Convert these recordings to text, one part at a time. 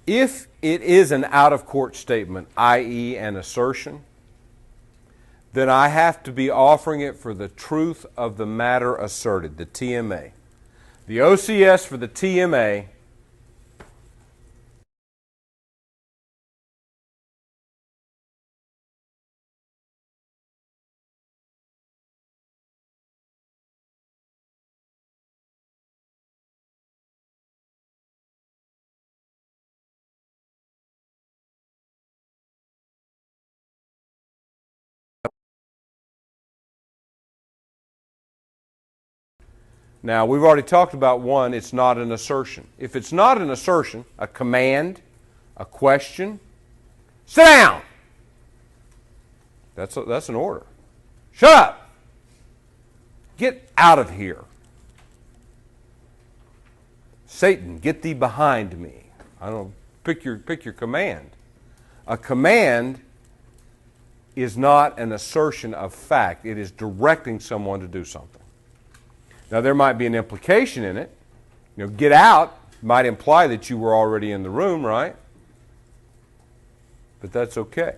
If it is an out-of-court statement, i.e. an assertion, then I have to be offering it for the truth of the matter asserted, the TMA. The OCS for the TMA Now, we've already talked about one, it's not an assertion. If it's not an assertion, a command, a question, sit down! That's an order. Shut up! Get out of here. Satan, get thee behind me. I don't know, pick your command. A command is not an assertion of fact. It is directing someone to do something. Now, there might be an implication in it. Get out might imply that you were already in the room, right? But that's okay.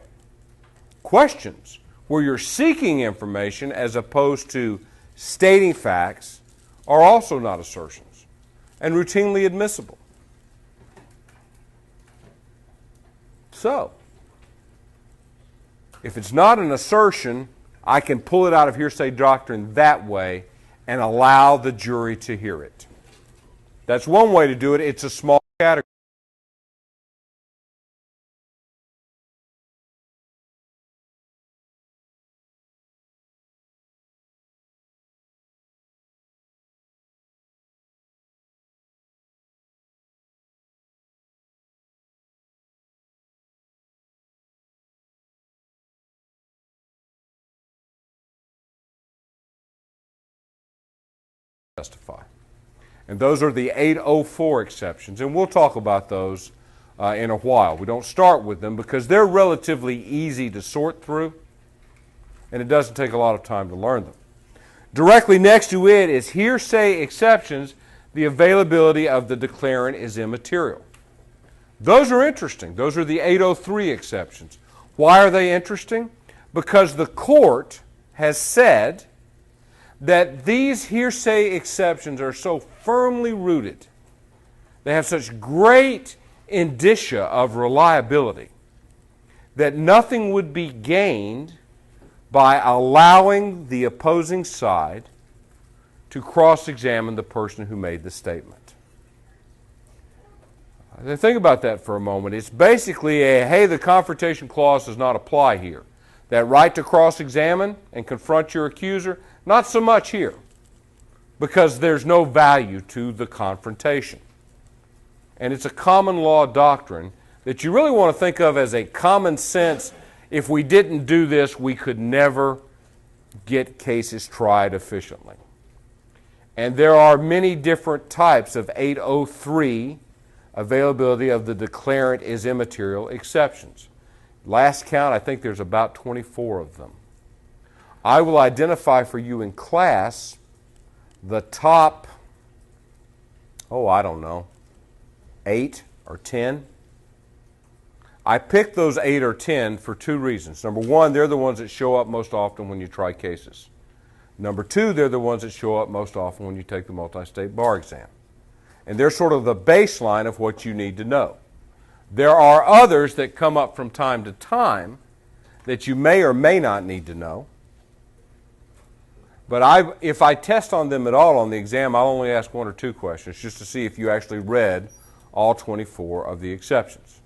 Questions, where you're seeking information as opposed to stating facts, are also not assertions and routinely admissible. So, if it's not an assertion, I can pull it out of hearsay doctrine that way and allow the jury to hear it. That's one way to do it. It's a small category. Testify. And those are the 804 exceptions, and we'll talk about those in a while. We don't start with them because they're relatively easy to sort through, and it doesn't take a lot of time to learn them. Directly next to it is hearsay exceptions. The availability of the declarant is immaterial. Those are interesting. Those are the 803 exceptions. Why are they interesting? Because the court has said that these hearsay exceptions are so firmly rooted, they have such great indicia of reliability, that nothing would be gained by allowing the opposing side to cross-examine the person who made the statement. Think about that for a moment. It's basically hey, the Confrontation Clause does not apply here. That right to cross-examine and confront your accuser, not so much here, because there's no value to the confrontation. And it's a common law doctrine that you really want to think of as a common sense. If we didn't do this, we could never get cases tried efficiently. And there are many different types of 803 availability of the declarant is immaterial exceptions. Last count, I think there's about 24 of them. I will identify for you in class the top, 8 or 10. I picked those 8 or 10 for two reasons. Number one, they're the ones that show up most often when you try cases. Number two, they're the ones that show up most often when you take the multi-state bar exam. And they're sort of the baseline of what you need to know. There are others that come up from time to time that you may or may not need to know. But if I test on them at all on the exam, I'll only ask 1 or 2 questions just to see if you actually read all 24 of the exceptions.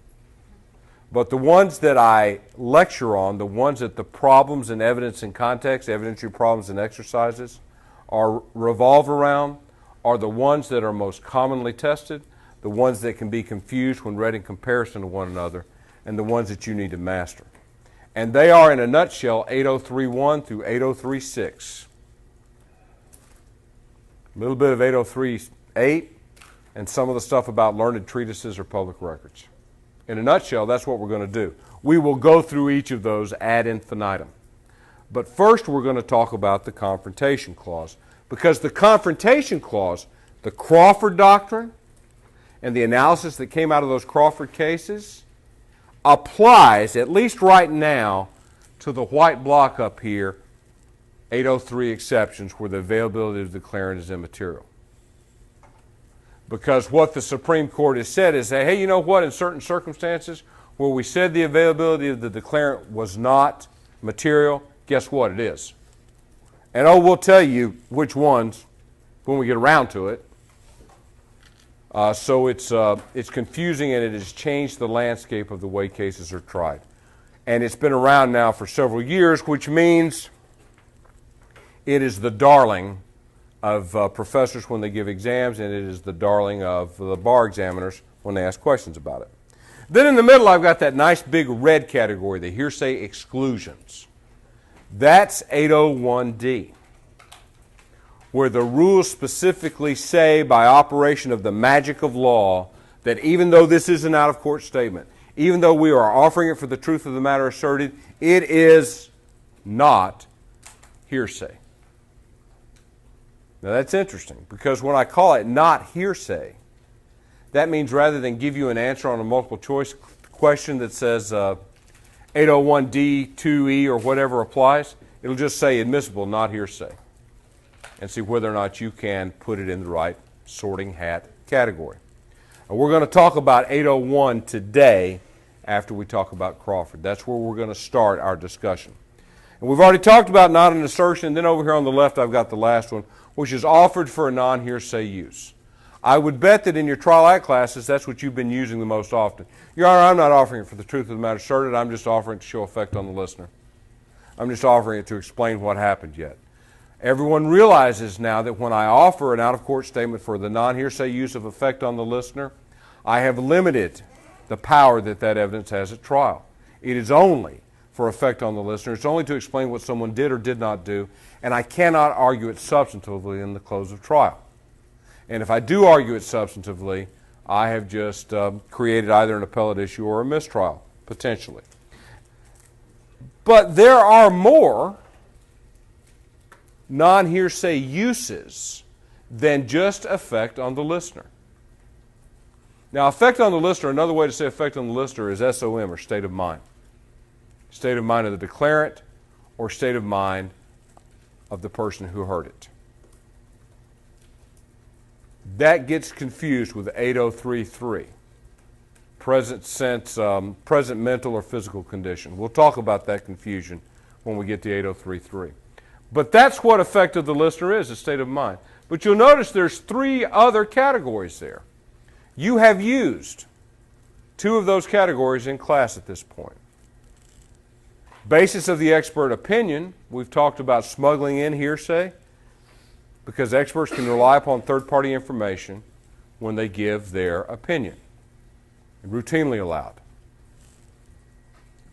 But the ones that I lecture on, the ones that the problems and evidence and context, evidentiary problems and exercises revolve around, are the ones that are most commonly tested, the ones that can be confused when read in comparison to one another, and the ones that you need to master. And they are, in a nutshell, 803.1 through 803.6. A little bit of 803.8, and some of the stuff about learned treatises or public records. In a nutshell, that's what we're going to do. We will go through each of those ad infinitum. But first, we're going to talk about the Confrontation Clause. Because the Confrontation Clause, the Crawford Doctrine, and the analysis that came out of those Crawford cases applies, at least right now, to the white block up here, 803 exceptions where the availability of the declarant is immaterial. Because what the Supreme Court has said is that, hey, you know what, in certain circumstances where we said the availability of the declarant was not material, guess what, it is. And we'll tell you which ones when we get around to it. So it's confusing, and it has changed the landscape of the way cases are tried. And it's been around now for several years, which means it is the darling of professors when they give exams, and it is the darling of the bar examiners when they ask questions about it. Then in the middle, I've got that nice big red category, the hearsay exclusions. That's 801D, where the rules specifically say, by operation of the magic of law, that even though this is an out-of-court statement, even though we are offering it for the truth of the matter asserted, it is not hearsay. Now that's interesting, because when I call it not hearsay, that means rather than give you an answer on a multiple choice question that says 801D, 2E, or whatever applies, it'll just say admissible, not hearsay, and see whether or not you can put it in the right sorting hat category. And we're going to talk about 801 today after we talk about Crawford. That's where we're going to start our discussion. And we've already talked about not an assertion, and then over here on the left I've got the last one, which is offered for a non-hearsay use. I would bet that in your trial act classes that's what you've been using the most often. Your Honor, I'm not offering it for the truth of the matter asserted, I'm just offering it to show effect on the listener. I'm just offering it to explain what happened yet. Everyone realizes now that when I offer an out-of-court statement for the non-hearsay use of effect on the listener, I have limited the power that that evidence has at trial. It is only for effect on the listener. It's only to explain what someone did or did not do, and I cannot argue it substantively in the close of trial. And if I do argue it substantively, I have just created either an appellate issue or a mistrial, potentially. But there are more non-hearsay uses than just effect on the listener. Now, effect on the listener, another way to say effect on the listener is SOM, or state of mind. State of mind of the declarant, or state of mind of the person who heard it. That gets confused with 8033, present sense, present mental or physical condition. We'll talk about that confusion when we get to 8033. But that's what effect of the listener is, a state of mind. But you'll notice there's three other categories there. You have used two of those categories in class at this point. Basis of the expert opinion, we've talked about smuggling in hearsay, because experts can rely upon third-party information when they give their opinion. Routinely allowed.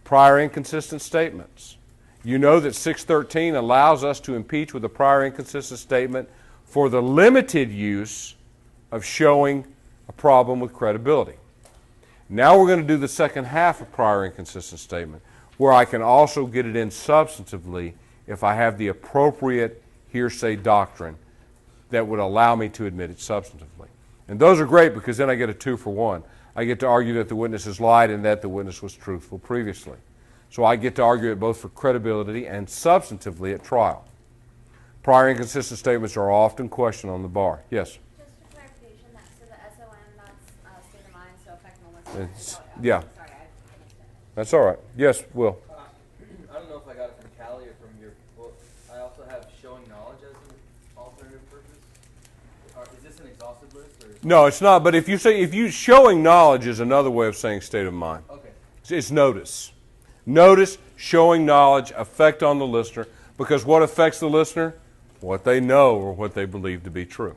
Prior inconsistent statements. You know that 613 allows us to impeach with a prior inconsistent statement for the limited use of showing a problem with credibility. Now we're going to do the second half of prior inconsistent statement, where I can also get it in substantively if I have the appropriate hearsay doctrine that would allow me to admit it substantively. And those are great, because then I get a 2-for-1. I get to argue that the witness has lied and that the witness was truthful previously. So I get to argue it both for credibility and substantively at trial. Prior inconsistent statements are often questioned on the bar. Yes? Just for clarification, so the SOM, that's state of mind, so effect on the listener. Yeah. Sorry, I missed it. That's all right. Yes, Will. I don't know if I got it from Callie or from your book. I also have showing knowledge as an alternative purpose. Is this an exhaustive list? Or No, it's not. But if you showing knowledge is another way of saying state of mind. Okay. It's notice. Notice, showing knowledge, effect on the listener. Because what affects the listener? What they know or what they believe to be true.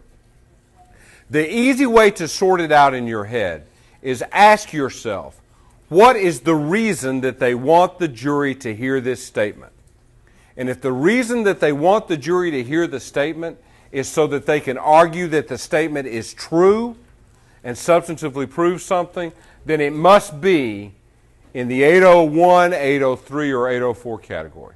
The easy way to sort it out in your head is ask yourself, what is the reason that they want the jury to hear this statement? And if the reason that they want the jury to hear the statement is so that they can argue that the statement is true and substantively prove something, then it must be in the 801, 803, or 804 category.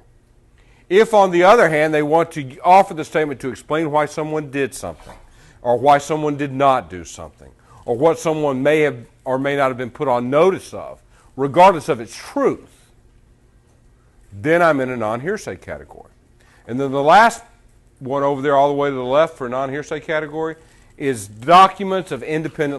If, on the other hand, they want to offer the statement to explain why someone did something, or why someone did not do something, or what someone may have or may not have been put on notice of, regardless of its truth, then I'm in a non-hearsay category. And then the last one over there all the way to the left for non-hearsay category is documents of independent